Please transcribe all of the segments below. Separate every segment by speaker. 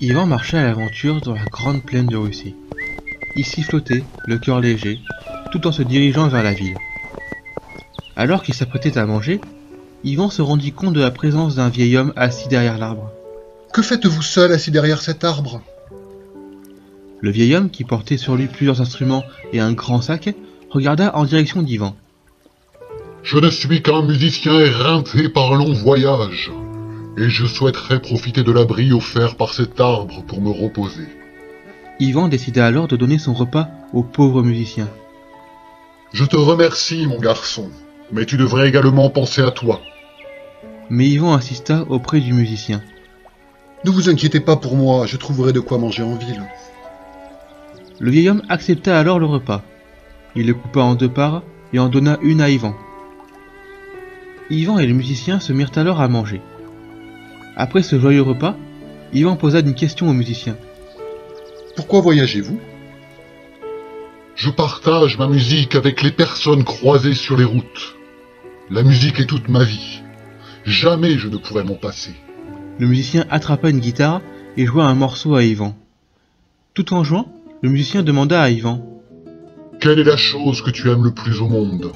Speaker 1: Ivan marchait à l'aventure dans la grande plaine de Russie. Il s'y flottait, le cœur léger, tout en se dirigeant vers la ville. Alors qu'il s'apprêtait à manger, Ivan se rendit compte de la présence d'un vieil homme assis derrière l'arbre.
Speaker 2: « Que faites-vous seul assis derrière cet arbre ?»
Speaker 1: Le vieil homme, qui portait sur lui plusieurs instruments et un grand sac, regarda en direction d'Ivan.
Speaker 3: « Je ne suis qu'un musicien éreinté par un long voyage, et je souhaiterais profiter de l'abri offert par cet arbre pour me reposer. »
Speaker 1: Ivan décida alors de donner son repas au pauvre musicien.
Speaker 3: « Je te remercie, mon garçon, mais tu devrais également penser à toi. »
Speaker 1: Mais Ivan insista auprès du musicien.
Speaker 2: « Ne vous inquiétez pas pour moi, je trouverai de quoi manger en ville. »
Speaker 1: Le vieil homme accepta alors le repas. Il le coupa en deux parts et en donna une à Ivan. Ivan et le musicien se mirent alors à manger. Après ce joyeux repas, Ivan posa une question au musicien.
Speaker 2: « Pourquoi voyagez-vous ?»«
Speaker 3: Je partage ma musique avec les personnes croisées sur les routes. La musique est toute ma vie. Jamais je ne pourrai m'en passer. »
Speaker 1: Le musicien attrapa une guitare et joua un morceau à Ivan. Tout en jouant, le musicien demanda à Ivan.
Speaker 3: « Quelle est la chose que tu aimes le plus au monde ?»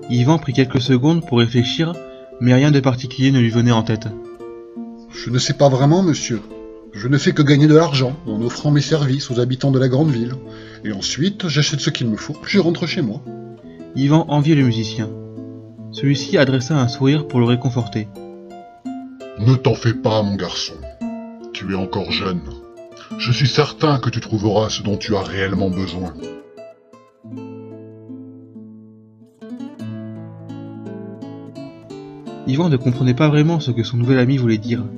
Speaker 1: Ivan prit quelques secondes pour réfléchir, mais rien de particulier ne lui venait en tête.
Speaker 2: « Je ne sais pas vraiment, monsieur. Je ne fais que gagner de l'argent en offrant mes services aux habitants de la grande ville. Et ensuite, j'achète ce qu'il me faut, puis je rentre chez moi. »
Speaker 1: Ivan enviait le musicien. Celui-ci adressa un sourire pour le réconforter.
Speaker 3: « Ne t'en fais pas, mon garçon. Tu es encore jeune. Je suis certain que tu trouveras ce dont tu as réellement besoin. »
Speaker 1: Ivan ne comprenait pas vraiment ce que son nouvel ami voulait dire.
Speaker 3: «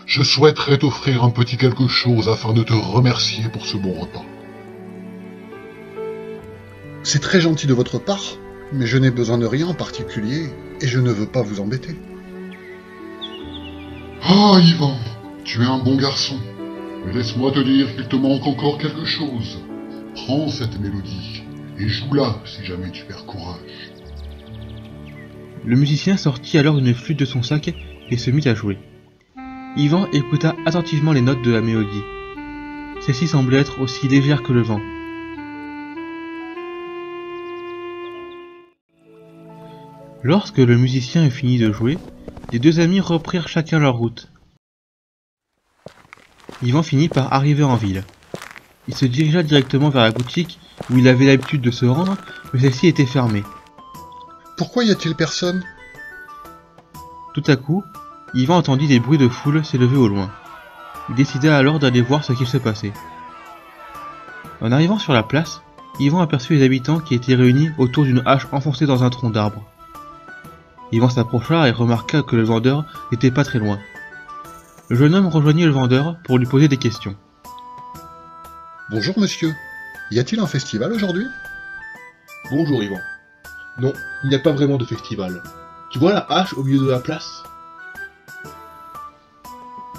Speaker 3: Je souhaiterais t'offrir un petit quelque chose afin de te remercier pour ce bon repas. »
Speaker 2: « C'est très gentil de votre part, mais je n'ai besoin de rien en particulier, et je ne veux pas vous embêter. »
Speaker 3: « Ah, Ivan, tu es un bon garçon. Mais laisse-moi te dire qu'il te manque encore quelque chose. Prends cette mélodie, et joue-la si jamais tu perds courage. »
Speaker 1: Le musicien sortit alors une flûte de son sac et se mit à jouer. Ivan écouta attentivement les notes de la mélodie. Celle-ci semblait être aussi légère que le vent. Lorsque le musicien eut fini de jouer, les deux amis reprirent chacun leur route. Ivan finit par arriver en ville. Il se dirigea directement vers la boutique où il avait l'habitude de se rendre, mais celle-ci était fermée.
Speaker 2: « Pourquoi y a-t-il personne ?»
Speaker 1: Tout à coup, Ivan entendit des bruits de foule s'élever au loin. Il décida alors d'aller voir ce qu'il se passait. En arrivant sur la place, Ivan aperçut les habitants qui étaient réunis autour d'une hache enfoncée dans un tronc d'arbre. Ivan s'approcha et remarqua que le vendeur n'était pas très loin. Le jeune homme rejoignit le vendeur pour lui poser des questions.
Speaker 2: « Bonjour monsieur, y a-t-il un festival aujourd'hui ?»«
Speaker 4: Bonjour Ivan. Non, il n'y a pas vraiment de festival. Tu vois la hache au milieu de la place ?»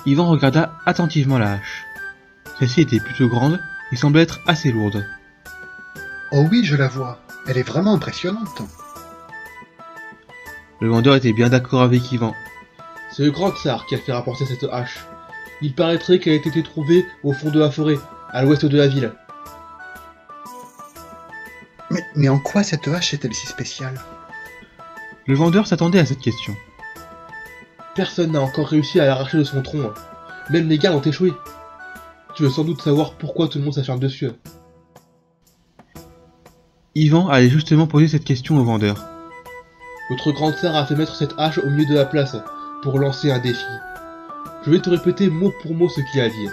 Speaker 1: Ivan regarda attentivement la hache. Celle-ci était plutôt grande et semblait être assez lourde.
Speaker 2: « Oh oui, je la vois. Elle est vraiment impressionnante. »
Speaker 1: Le vendeur était bien d'accord avec Ivan.
Speaker 4: C'est le grand tsar qui a fait rapporter cette hache. Il paraîtrait qu'elle ait été trouvée au fond de la forêt, à l'ouest de la ville.
Speaker 2: Mais en quoi cette hache est-elle si spéciale ?
Speaker 1: Le vendeur s'attendait à cette question.
Speaker 4: Personne n'a encore réussi à l'arracher de son tronc. Même les gars ont échoué. Tu veux sans doute savoir pourquoi tout le monde s'acharne dessus.
Speaker 1: Ivan allait justement poser cette question au vendeur.
Speaker 4: Notre grand tsar a fait mettre cette hache au milieu de la place pour lancer un défi. Je vais te répéter mot pour mot ce qu'il a dit.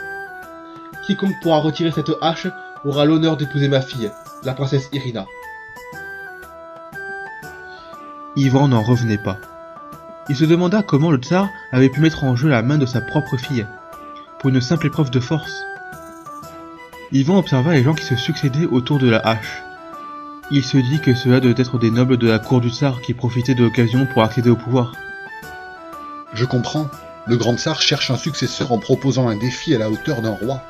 Speaker 4: Quiconque pourra retirer cette hache aura l'honneur d'épouser ma fille, la princesse Irina.
Speaker 1: Ivan n'en revenait pas. Il se demanda comment le tsar avait pu mettre en jeu la main de sa propre fille, pour une simple épreuve de force. Ivan observa les gens qui se succédaient autour de la hache. Il se dit que cela devait être des nobles de la cour du tsar qui profitaient de l'occasion pour accéder au pouvoir.
Speaker 2: « Je comprends. Le grand tsar cherche un successeur en proposant un défi à la hauteur d'un roi.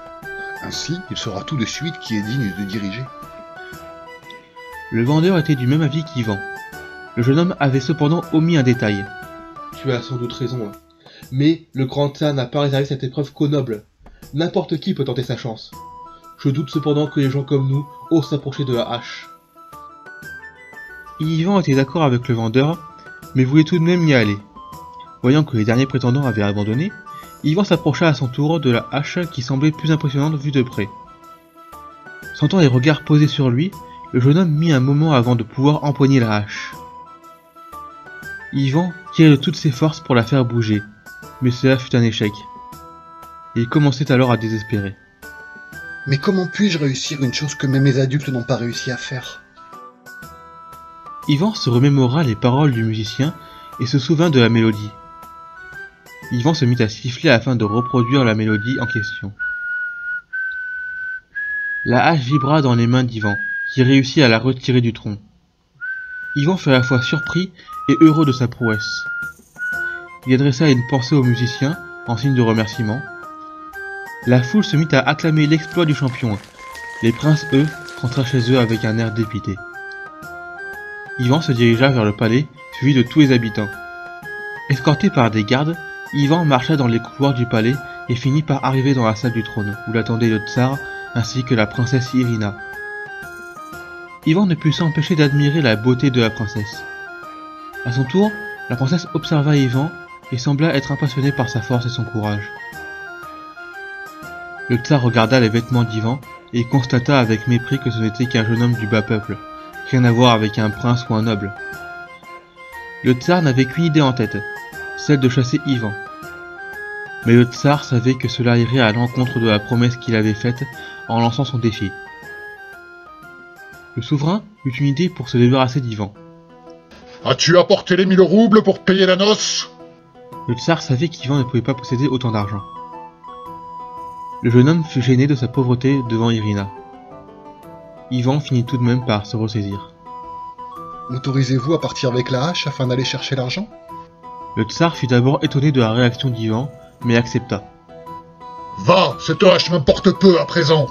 Speaker 2: Ainsi, il saura tout de suite qui est digne de diriger. »
Speaker 1: Le vendeur était du même avis qu'Ivan. Le jeune homme avait cependant omis un détail.
Speaker 4: Tu as sans doute raison. Mais le grand tsar n'a pas réservé cette épreuve qu'aux nobles. N'importe qui peut tenter sa chance. Je doute cependant que les gens comme nous osent s'approcher de la hache.
Speaker 1: Ivan était d'accord avec le vendeur, mais voulait tout de même y aller. Voyant que les derniers prétendants avaient abandonné, Ivan s'approcha à son tour de la hache qui semblait plus impressionnante vue de près. Sentant les regards posés sur lui, le jeune homme mit un moment avant de pouvoir empoigner la hache. Ivan tirait de toutes ses forces pour la faire bouger, mais cela fut un échec. Et il commençait alors à désespérer.
Speaker 2: Mais comment puis-je réussir une chose que même les adultes n'ont pas réussi à faire?
Speaker 1: Ivan se remémora les paroles du musicien et se souvint de la mélodie. Ivan se mit à siffler afin de reproduire la mélodie en question. La hache vibra dans les mains d'Ivan, qui réussit à la retirer du tronc. Ivan fut à la fois surpris et heureux de sa prouesse. Il adressa une pensée au musicien, en signe de remerciement. La foule se mit à acclamer l'exploit du champion. Les princes, eux, rentrèrent chez eux avec un air dépité. Ivan se dirigea vers le palais, suivi de tous les habitants. Escorté par des gardes, Ivan marcha dans les couloirs du palais et finit par arriver dans la salle du trône, où l'attendait le tsar ainsi que la princesse Irina. Ivan ne put s'empêcher d'admirer la beauté de la princesse. À son tour, la princesse observa Ivan et sembla être impressionnée par sa force et son courage. Le tsar regarda les vêtements d'Ivan et constata avec mépris que ce n'était qu'un jeune homme du bas peuple, rien à voir avec un prince ou un noble. Le tsar n'avait qu'une idée en tête, celle de chasser Ivan. Mais le tsar savait que cela irait à l'encontre de la promesse qu'il avait faite en lançant son défi. Le souverain eut une idée pour se débarrasser d'Ivan.
Speaker 3: As-tu apporté les 1000 roubles pour payer la noce?
Speaker 1: Le tsar savait qu'Ivan ne pouvait pas posséder autant d'argent. Le jeune homme fut gêné de sa pauvreté devant Irina. Ivan finit tout de même par se ressaisir.
Speaker 2: M'autorisez-vous à partir avec la hache afin d'aller chercher l'argent?
Speaker 1: Le tsar fut d'abord étonné de la réaction d'Ivan, mais accepta.
Speaker 3: Va, cette hache m'importe peu à présent.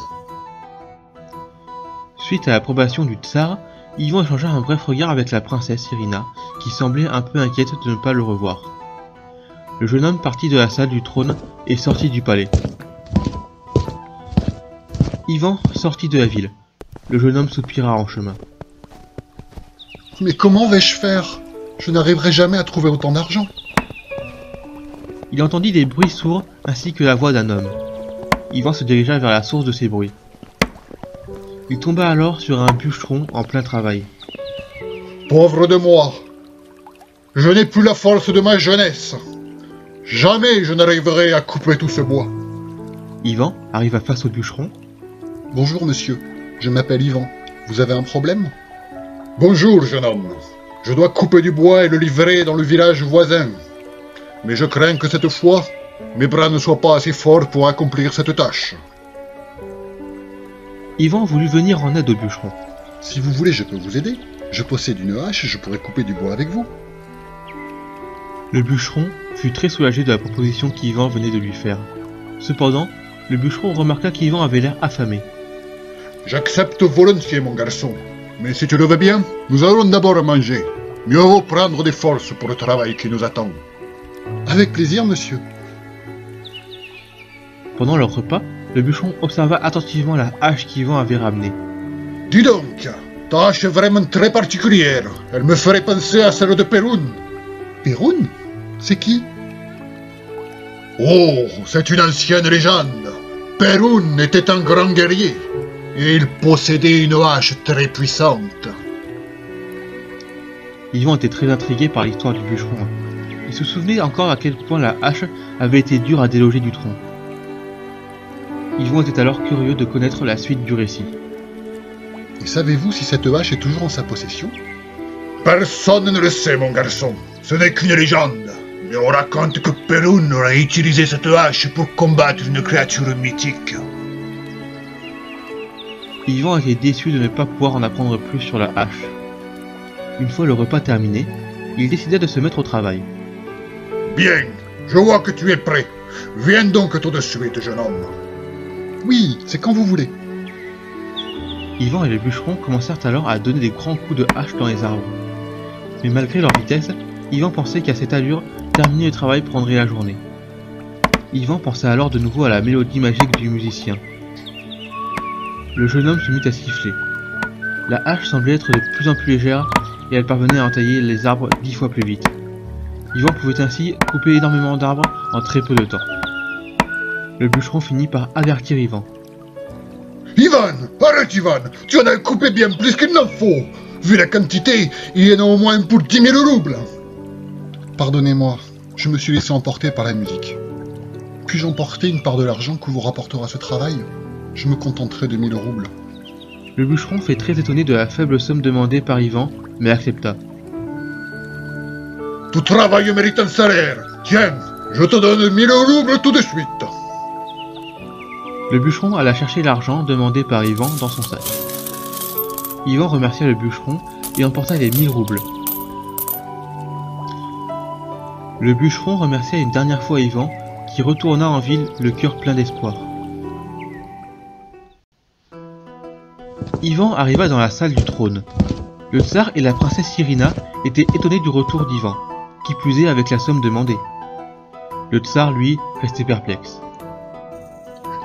Speaker 1: Suite à l'approbation du tsar, Ivan échangea un bref regard avec la princesse Irina, qui semblait un peu inquiète de ne pas le revoir. Le jeune homme partit de la salle du trône et sortit du palais. Ivan sortit de la ville. Le jeune homme soupira en chemin.
Speaker 2: Mais comment vais-je faire? Je n'arriverai jamais à trouver autant d'argent.
Speaker 1: Il entendit des bruits sourds ainsi que la voix d'un homme. Ivan se dirigea vers la source de ces bruits. Il tomba alors sur un bûcheron en plein travail.
Speaker 3: Pauvre de moi, je n'ai plus la force de ma jeunesse. Jamais je n'arriverai à couper tout ce bois.
Speaker 1: Ivan arriva face au bûcheron.
Speaker 2: Bonjour monsieur, je m'appelle Ivan. Vous avez un problème?
Speaker 3: Bonjour, jeune homme. Je dois couper du bois et le livrer dans le village voisin. Mais je crains que cette fois, mes bras ne soient pas assez forts pour accomplir cette tâche.
Speaker 1: Ivan voulut venir en aide au bûcheron.
Speaker 2: Si vous voulez, je peux vous aider. Je possède une hache et je pourrais couper du bois avec vous.
Speaker 1: Le bûcheron fut très soulagé de la proposition qu'Ivan venait de lui faire. Cependant, le bûcheron remarqua qu'Ivan avait l'air affamé.
Speaker 3: J'accepte volontiers, mon garçon. Mais si tu le veux bien, nous allons d'abord manger. Mieux vaut prendre des forces pour le travail qui nous attend.
Speaker 2: Avec plaisir, monsieur.
Speaker 1: Pendant leur repas, le bûcheron observa attentivement la hache qu'Ivan avait ramenée.
Speaker 3: Dis donc, ta hache est vraiment très particulière. Elle me ferait penser à celle de Perun.
Speaker 2: Perun? C'est qui?
Speaker 3: Oh, c'est une ancienne légende. Perun était un grand guerrier. Et il possédait une hache très puissante.
Speaker 1: Ivan était très intrigué par l'histoire du bûcheron. Il se souvenait encore à quel point la hache avait été dure à déloger du tronc. Ivan était alors curieux de connaître la suite du récit.
Speaker 2: Et savez-vous si cette hache est toujours en sa possession?
Speaker 3: Personne ne le sait, mon garçon. Ce n'est qu'une légende. Mais on raconte que Perun aurait utilisé cette hache pour combattre une créature mythique.
Speaker 1: Ivan était déçu de ne pas pouvoir en apprendre plus sur la hache. Une fois le repas terminé, il décida de se mettre au travail.
Speaker 3: Bien, je vois que tu es prêt. Viens donc tout de suite, jeune homme.
Speaker 2: Oui, c'est quand vous voulez.
Speaker 1: Ivan et le bûcheron commencèrent alors à donner des grands coups de hache dans les arbres. Mais malgré leur vitesse, Ivan pensait qu'à cette allure, terminer le travail prendrait la journée. Yvan pensa alors de nouveau à la mélodie magique du musicien. Le jeune homme se mit à siffler. La hache semblait être de plus en plus légère et elle parvenait à entailler les arbres 10 fois plus vite. Yvan pouvait ainsi couper énormément d'arbres en très peu de temps. Le bûcheron finit par avertir Yvan.
Speaker 2: Ivan, arrête Ivan, tu en as coupé bien plus qu'il n'en faut. Vu la quantité, il y en a au moins pour 10 000 roubles. Pardonnez-moi, je me suis laissé emporter par la musique. Puis-je emporter une part de l'argent que vous rapportera ce travail? Je me contenterai de 1000 roubles.
Speaker 1: Le bûcheron fut très étonné de la faible somme demandée par Yvan, mais accepta.
Speaker 2: Tout travail mérite un salaire. Tiens, je te donne 1000 roubles tout de suite.
Speaker 1: Le bûcheron alla chercher l'argent demandé par Yvan dans son sac. Yvan remercia le bûcheron et emporta les 1000 roubles. Le bûcheron remercia une dernière fois Yvan, qui retourna en ville le cœur plein d'espoir. Yvan arriva dans la salle du trône. Le tsar et la princesse Irina étaient étonnés du retour d'Yvan, qui plus est avec la somme demandée. Le tsar, lui, restait perplexe.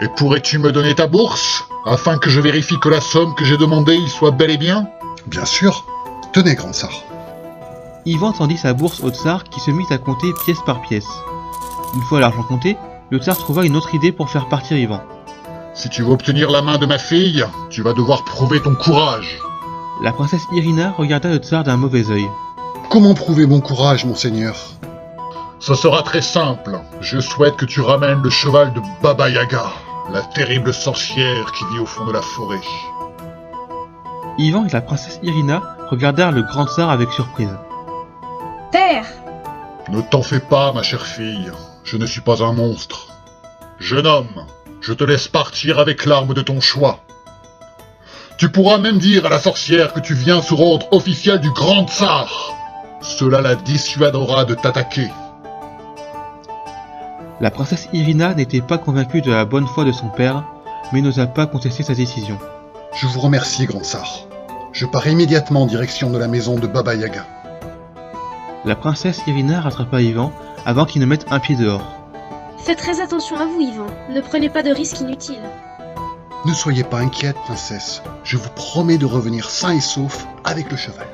Speaker 3: Et pourrais-tu me donner ta bourse, afin que je vérifie que la somme que j'ai demandée y soit bel et bien?
Speaker 2: Bien sûr. Tenez, grand tsar.
Speaker 1: Yvan tendit sa bourse au tsar qui se mit à compter pièce par pièce. Une fois l'argent compté, le tsar trouva une autre idée pour faire partir Yvan.
Speaker 3: Si tu veux obtenir la main de ma fille, tu vas devoir prouver ton courage.
Speaker 1: La princesse Irina regarda le tsar d'un mauvais œil.
Speaker 2: Comment prouver mon courage, monseigneur?
Speaker 3: Ce sera très simple. Je souhaite que tu ramènes le cheval de Baba Yaga, la terrible sorcière qui vit au fond de la forêt.
Speaker 1: Yvan et la princesse Irina regardèrent le grand tsar avec surprise.
Speaker 5: Père!
Speaker 3: Ne t'en fais pas, ma chère fille. Je ne suis pas un monstre. Jeune homme, je te laisse partir avec l'arme de ton choix. Tu pourras même dire à la sorcière que tu viens sur ordre officiel du grand tsar. Cela la dissuadera de t'attaquer.
Speaker 1: La princesse Irina n'était pas convaincue de la bonne foi de son père, mais n'osa pas contester sa décision.
Speaker 2: Je vous remercie, grand tsar. Je pars immédiatement en direction de la maison de Baba Yaga.
Speaker 1: La princesse Irina rattrapa Yvan avant qu'il ne mette un pied dehors.
Speaker 5: Faites très attention à vous, Yvan. Ne prenez pas de risques inutiles.
Speaker 2: Ne soyez pas inquiète, princesse. Je vous promets de revenir sain et sauf avec le cheval.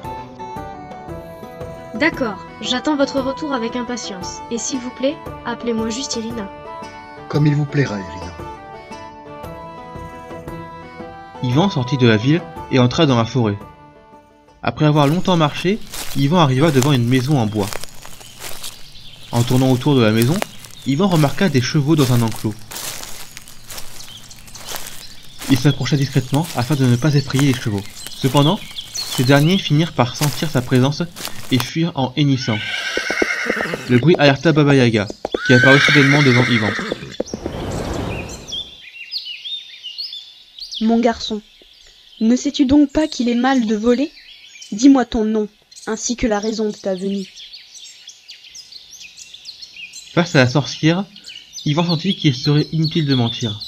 Speaker 5: D'accord, j'attends votre retour avec impatience. Et s'il vous plaît, appelez-moi juste Irina.
Speaker 2: Comme il vous plaira, Irina.
Speaker 1: Yvan sortit de la ville et entra dans la forêt. Après avoir longtemps marché, Yvan arriva devant une maison en bois. En tournant autour de la maison, Yvan remarqua des chevaux dans un enclos. Il s'approcha discrètement afin de ne pas effrayer les chevaux. Cependant, ces derniers finirent par sentir sa présence et fuirent en hennissant. Le bruit alerta Baba Yaga, qui apparut soudainement devant Yvan.
Speaker 6: Mon garçon, ne sais-tu donc pas qu'il est mal de voler? Dis-moi ton nom, ainsi que la raison de ta venue.
Speaker 1: Face à la sorcière, Yvan sentit qu'il serait inutile de mentir.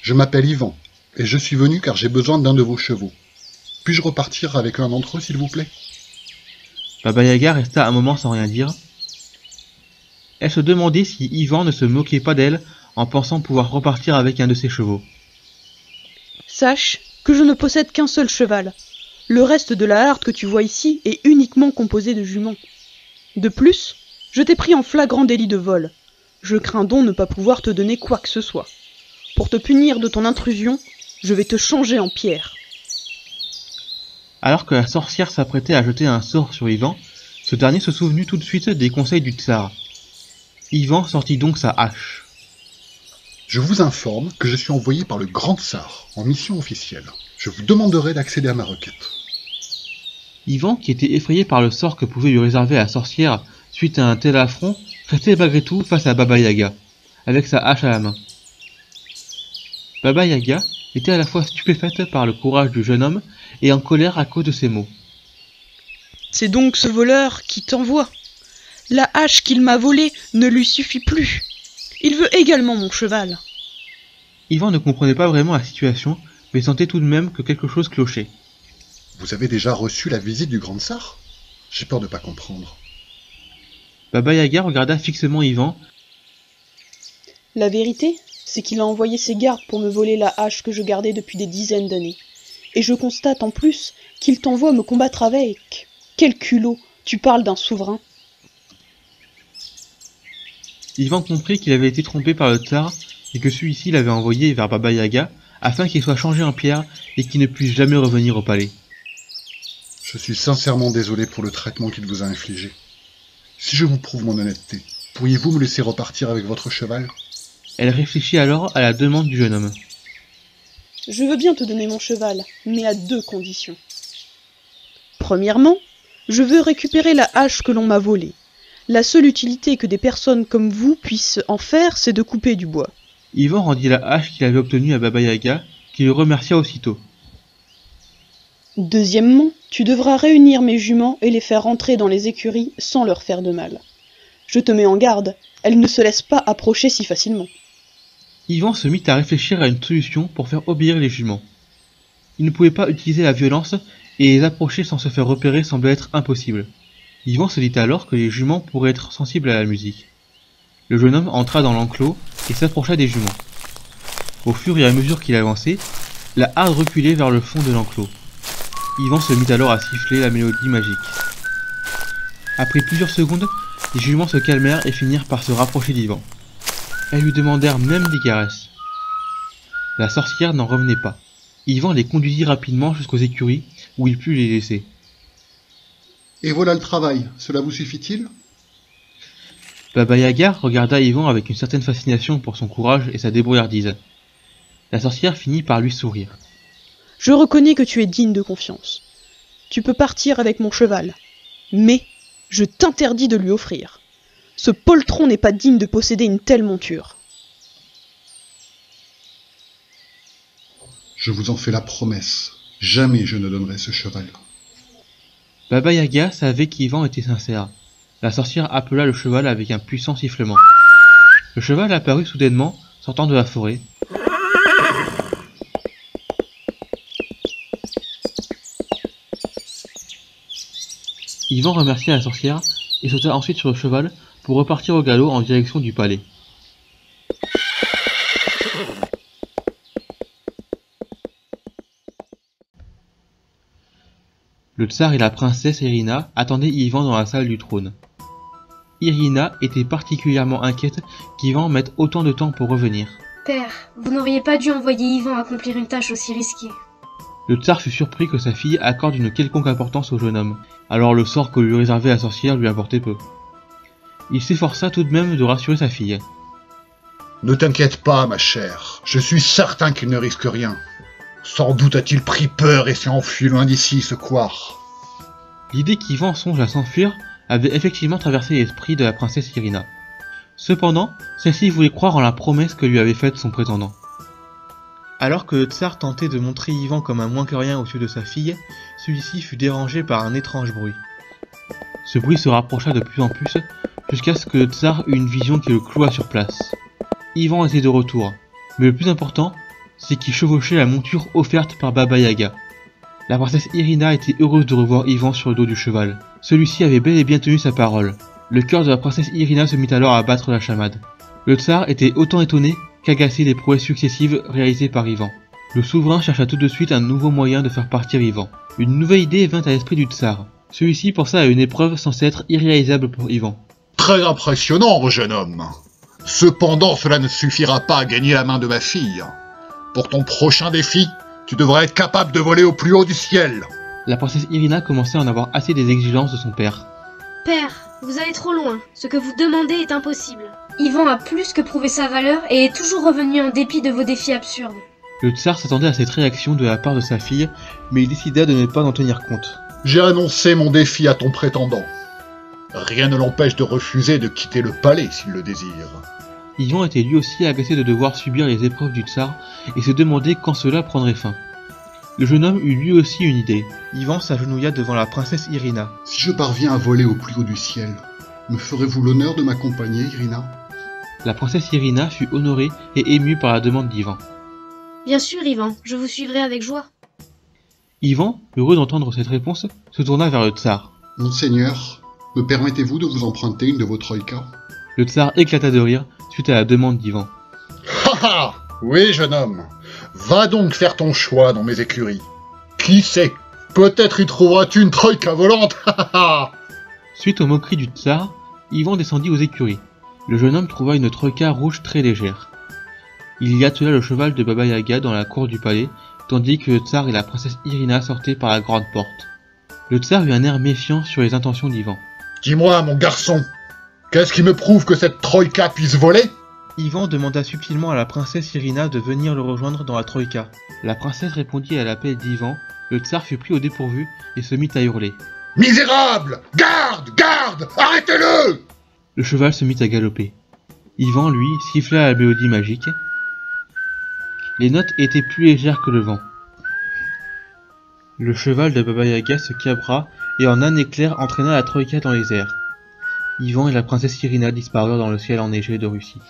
Speaker 2: Je m'appelle Yvan, et je suis venu car j'ai besoin d'un de vos chevaux. Puis-je repartir avec l'un d'entre eux, s'il vous plaît?
Speaker 1: Baba Yaga resta un moment sans rien dire. Elle se demandait si Yvan ne se moquait pas d'elle en pensant pouvoir repartir avec un de ses chevaux.
Speaker 6: Sache que je ne possède qu'un seul cheval. Le reste de la harde que tu vois ici est uniquement composé de juments. De plus, je t'ai pris en flagrant délit de vol. Je crains donc ne pas pouvoir te donner quoi que ce soit. Pour te punir de ton intrusion, je vais te changer en pierre.
Speaker 1: Alors que la sorcière s'apprêtait à jeter un sort sur Yvan, ce dernier se souvenu tout de suite des conseils du tsar. Yvan sortit donc sa hache.
Speaker 2: Je vous informe que je suis envoyé par le grand tsar en mission officielle. Je vous demanderai d'accéder à ma requête.
Speaker 1: Yvan, qui était effrayé par le sort que pouvait lui réserver la sorcière suite à un tel affront, restait malgré tout face à Baba Yaga, avec sa hache à la main. Baba Yaga était à la fois stupéfaite par le courage du jeune homme et en colère à cause de ses mots.
Speaker 6: C'est donc ce voleur qui t'envoie. La hache qu'il m'a volée ne lui suffit plus. Il veut également mon cheval.
Speaker 1: Yvan ne comprenait pas vraiment la situation, mais sentait tout de même que quelque chose clochait.
Speaker 2: Vous avez déjà reçu la visite du grand tsar? J'ai peur de ne pas comprendre.
Speaker 1: Baba Yaga regarda fixement Ivan.
Speaker 6: La vérité, c'est qu'il a envoyé ses gardes pour me voler la hache que je gardais depuis des dizaines d'années. Et je constate en plus qu'il t'envoie me combattre avec. Quel culot, tu parles d'un souverain.
Speaker 1: Ivan comprit qu'il avait été trompé par le tsar et que celui-ci l'avait envoyé vers Baba Yaga afin qu'il soit changé en pierre et qu'il ne puisse jamais revenir au palais.
Speaker 2: Je suis sincèrement désolé pour le traitement qu'il vous a infligé. Si je vous prouve mon honnêteté, pourriez-vous me laisser repartir avec votre cheval?
Speaker 1: Elle réfléchit alors à la demande du jeune homme.
Speaker 6: Je veux bien te donner mon cheval, mais à 2 conditions. Premièrement, je veux récupérer la hache que l'on m'a volée. La seule utilité que des personnes comme vous puissent en faire, c'est de couper du bois.
Speaker 1: Ivan rendit la hache qu'il avait obtenue à Baba Yaga, qui le remercia aussitôt.
Speaker 6: Deuxièmement, tu devras réunir mes juments et les faire rentrer dans les écuries sans leur faire de mal. Je te mets en garde, elles ne se laissent pas approcher si facilement.
Speaker 1: Ivan se mit à réfléchir à une solution pour faire obéir les juments. Il ne pouvait pas utiliser la violence et les approcher sans se faire repérer semblait être impossible. Ivan se dit alors que les juments pourraient être sensibles à la musique. Le jeune homme entra dans l'enclos et s'approcha des juments. Au fur et à mesure qu'il avançait, la harde reculait vers le fond de l'enclos. Ivan se mit alors à siffler la mélodie magique. Après plusieurs secondes, les juments se calmèrent et finirent par se rapprocher d'Ivan. Elles lui demandèrent même des caresses. La sorcière n'en revenait pas. Ivan les conduisit rapidement jusqu'aux écuries où il put les laisser.
Speaker 2: Et voilà le travail, cela vous suffit-il?
Speaker 1: Baba Yaga regarda Ivan avec une certaine fascination pour son courage et sa débrouillardise. La sorcière finit par lui sourire.
Speaker 6: Je reconnais que tu es digne de confiance. Tu peux partir avec mon cheval. Mais je t'interdis de lui offrir. Ce poltron n'est pas digne de posséder une telle monture.
Speaker 2: Je vous en fais la promesse. Jamais je ne donnerai ce cheval.
Speaker 1: Baba Yaga savait qu'Ivan était sincère. La sorcière appela le cheval avec un puissant sifflement. Le cheval apparut soudainement, sortant de la forêt. Ivan remercia la sorcière et sauta ensuite sur le cheval pour repartir au galop en direction du palais. Le tsar et la princesse Irina attendaient Ivan dans la salle du trône. Irina était particulièrement inquiète qu'Ivan mette autant de temps pour revenir.
Speaker 5: Père, vous n'auriez pas dû envoyer Ivan accomplir une tâche aussi risquée.
Speaker 1: Le tsar fut surpris que sa fille accorde une quelconque importance au jeune homme, alors le sort que lui réservait la sorcière lui importait peu. Il s'efforça tout de même de rassurer sa fille.
Speaker 3: Ne t'inquiète pas, ma chère. Je suis certain qu'il ne risque rien. Sans doute a-t-il pris peur et s'est enfui loin d'ici, ce couard.
Speaker 1: L'idée qu'Ivan songe à s'enfuir avait effectivement traversé l'esprit de la princesse Irina. Cependant, celle-ci voulait croire en la promesse que lui avait faite son prétendant. Alors que le tsar tentait de montrer Ivan comme un moins que rien aux yeux de sa fille, celui-ci fut dérangé par un étrange bruit. Ce bruit se rapprocha de plus en plus, jusqu'à ce que le tsar eut une vision qui le cloua sur place. Ivan était de retour, mais le plus important, c'est qu'il chevauchait la monture offerte par Baba Yaga. La princesse Irina était heureuse de revoir Ivan sur le dos du cheval. Celui-ci avait bel et bien tenu sa parole. Le cœur de la princesse Irina se mit alors à battre la chamade. Le tsar était autant étonné qu'agacé des prouesses successives réalisées par Ivan. Le souverain chercha tout de suite un nouveau moyen de faire partir Ivan. Une nouvelle idée vint à l'esprit du tsar. Celui-ci pensa à une épreuve censée être irréalisable pour Ivan.
Speaker 3: Très impressionnant, jeune homme. Cependant, cela ne suffira pas à gagner la main de ma fille. Pour ton prochain défi, tu devras être capable de voler au plus haut du ciel.
Speaker 1: La princesse Irina commençait à en avoir assez des exigences de son père.
Speaker 5: Père, vous allez trop loin. Ce que vous demandez est impossible. Ivan a plus que prouvé sa valeur et est toujours revenu en dépit de vos défis absurdes.
Speaker 1: Le tsar s'attendait à cette réaction de la part de sa fille, mais il décida de ne pas en tenir compte.
Speaker 3: J'ai annoncé mon défi à ton prétendant. Rien ne l'empêche de refuser de quitter le palais s'il le désire.
Speaker 1: Ivan était lui aussi agacé de devoir subir les épreuves du tsar et se demandait quand cela prendrait fin. Le jeune homme eut lui aussi une idée. Ivan s'agenouilla devant la princesse Irina.
Speaker 2: Si je parviens à voler au plus haut du ciel, me ferez-vous l'honneur de m'accompagner, Irina?
Speaker 1: La princesse Irina fut honorée et émue par la demande d'Ivan.
Speaker 5: Bien sûr, Ivan, je vous suivrai avec joie.
Speaker 1: Ivan, heureux d'entendre cette réponse, se tourna vers le tsar.
Speaker 2: Monseigneur, Me permettez-vous de vous emprunter une de vos troïkas?
Speaker 1: Le tsar éclata de rire suite à la demande d'Ivan.
Speaker 3: Ha! Oui, jeune homme. Va donc faire ton choix dans mes écuries. Qui sait? Peut-être y trouveras-tu une troïka volante.
Speaker 1: Suite aux moqueries du tsar, Ivan descendit aux écuries. Le jeune homme trouva une troïka rouge très légère. Il y attela le cheval de Baba Yaga dans la cour du palais, tandis que le tsar et la princesse Irina sortaient par la grande porte. Le tsar eut un air méfiant sur les intentions d'Ivan.
Speaker 3: Dis-moi, mon garçon, qu'est-ce qui me prouve que cette troïka puisse voler?
Speaker 1: Ivan demanda subtilement à la princesse Irina de venir le rejoindre dans la troïka. La princesse répondit à l'appel d'Ivan, le tsar fut pris au dépourvu et se mit à hurler.
Speaker 3: Misérable! Garde! Garde! Arrêtez-le!
Speaker 1: Le cheval se mit à galoper. Ivan, lui, siffla la mélodie magique. Les notes étaient plus légères que le vent. Le cheval de Baba Yaga se cabra et en un éclair entraîna la troïka dans les airs. Ivan et la princesse Irina disparurent dans le ciel enneigé de Russie.